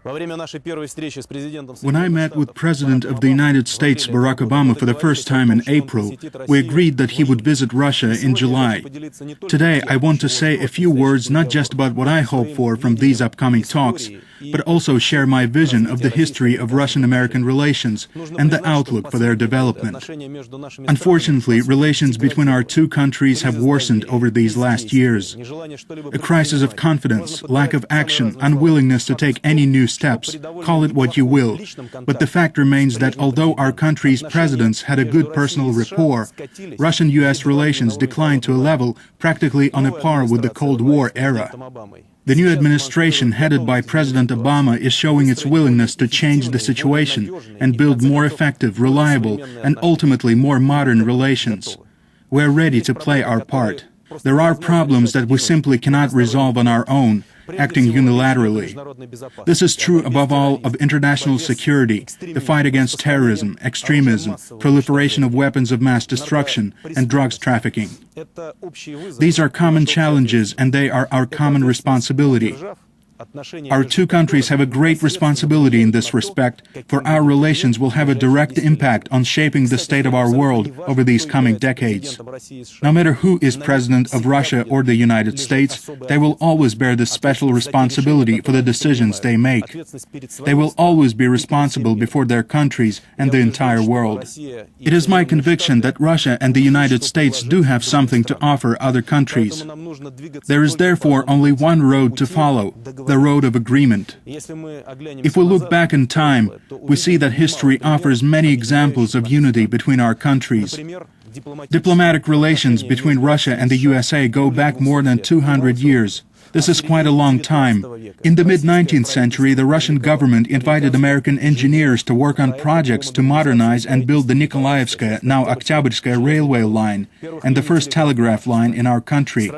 When I met with President of the United States Barack Obama for the first time in April, we agreed that he would visit Russia in July. Today, I want to say a few words not just about what I hope for from these upcoming talks, but also share my vision of the history of Russian-American relations and the outlook for their development. Unfortunately, relations between our two countries have worsened over these last years. A crisis of confidence, lack of action, unwillingness to take any new steps, call it what you will. But the fact remains that although our country's presidents had a good personal rapport, Russian-U.S. relations declined to a level practically on a par with the Cold War era. The new administration headed by President Obama is showing its willingness to change the situation and build more effective, reliable, and ultimately more modern relations. We're ready to play our part. There are problems that we simply cannot resolve on our own, acting unilaterally. This is true above all of international security, the fight against terrorism, extremism, proliferation of weapons of mass destruction, and drugs trafficking. These are common challenges and they are our common responsibility. Our two countries have a great responsibility in this respect, for our relations will have a direct impact on shaping the state of our world over these coming decades. No matter who is president of Russia or the United States, they will always bear the special responsibility for the decisions they make. They will always be responsible before their countries and the entire world. It is my conviction that Russia and the United States do have something to offer other countries. There is therefore only one road to follow, the road of agreement. If we look back in time, we see that history offers many examples of unity between our countries. Diplomatic relations between Russia and the USA go back more than 200 years. This is quite a long time. In the mid-19th century, the Russian government invited American engineers to work on projects to modernize and build the Nikolaevskaya, now Oktyabrskaya railway line, and the first telegraph line in our country.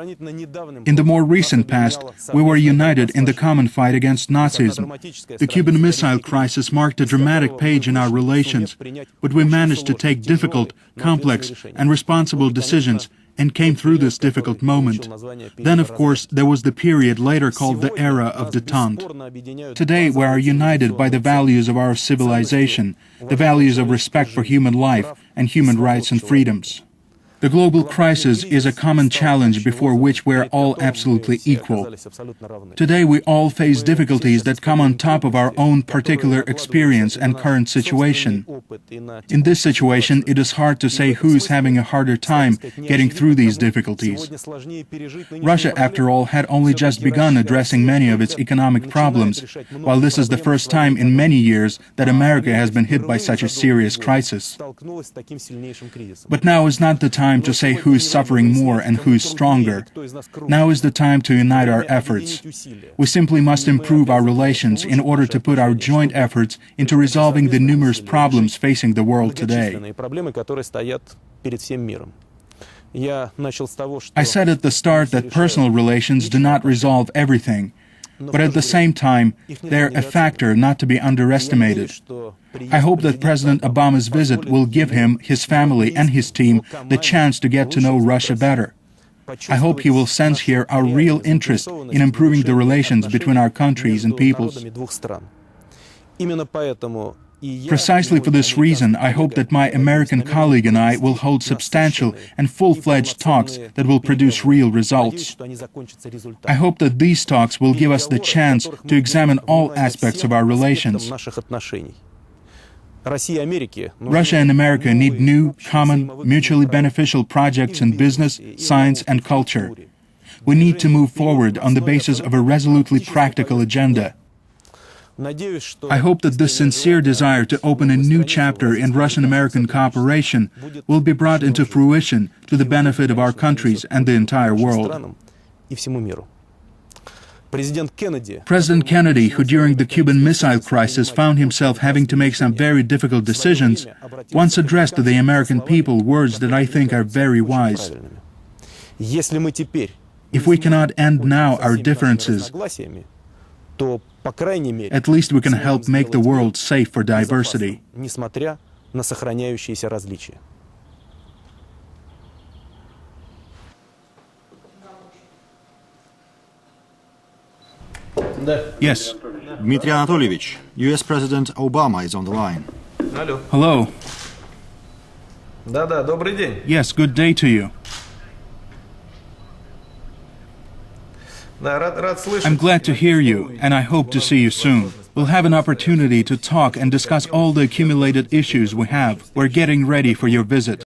In the more recent past, we were united in the common fight against Nazism. The Cuban Missile Crisis marked a dramatic page in our relations, but we managed to take difficult, complex, and responsible decisions and came through this difficult moment. Then, of course, there was the period later called the era of détente. Today, we are united by the values of our civilization, the values of respect for human life and human rights and freedoms. The global crisis is a common challenge before which we are all absolutely equal. Today we all face difficulties that come on top of our own particular experience and current situation. In this situation, it is hard to say who is having a harder time getting through these difficulties. Russia, after all, had only just begun addressing many of its economic problems, while this is the first time in many years that America has been hit by such a serious crisis. But now is not the time to say who is suffering more and who is stronger. Now is the time to unite our efforts. We simply must improve our relations in order to put our joint efforts into resolving the numerous problems facing the world today. I said at the start that personal relations do not resolve everything, but at the same time, they're a factor not to be underestimated. I hope that President Obama's visit will give him, his family, and his team the chance to get to know Russia better. I hope he will sense here our real interest in improving the relations between our countries and peoples. Precisely for this reason, I hope that my American colleague and I will hold substantial and full-fledged talks that will produce real results. I hope that these talks will give us the chance to examine all aspects of our relations. Russia and America need new, common, mutually beneficial projects in business, science, and culture. We need to move forward on the basis of a resolutely practical agenda. I hope that this sincere desire to open a new chapter in Russian-American cooperation will be brought into fruition to the benefit of our countries and the entire world. President Kennedy, who during the Cuban Missile Crisis found himself having to make some very difficult decisions, once addressed to the American people words that I think are very wise. If we cannot end now our differences, at least we can help make the world safe for diversity. Yes. Dmitry Anatolyevich, U.S. President Obama is on the line. Алло. Hello. Да-да, добрый день. Yes, good day to you. Да, рад слышать. I'm glad to hear you, and I hope to see you soon. We'll have an opportunity to talk and discuss all the accumulated issues we have. We're getting ready for your visit.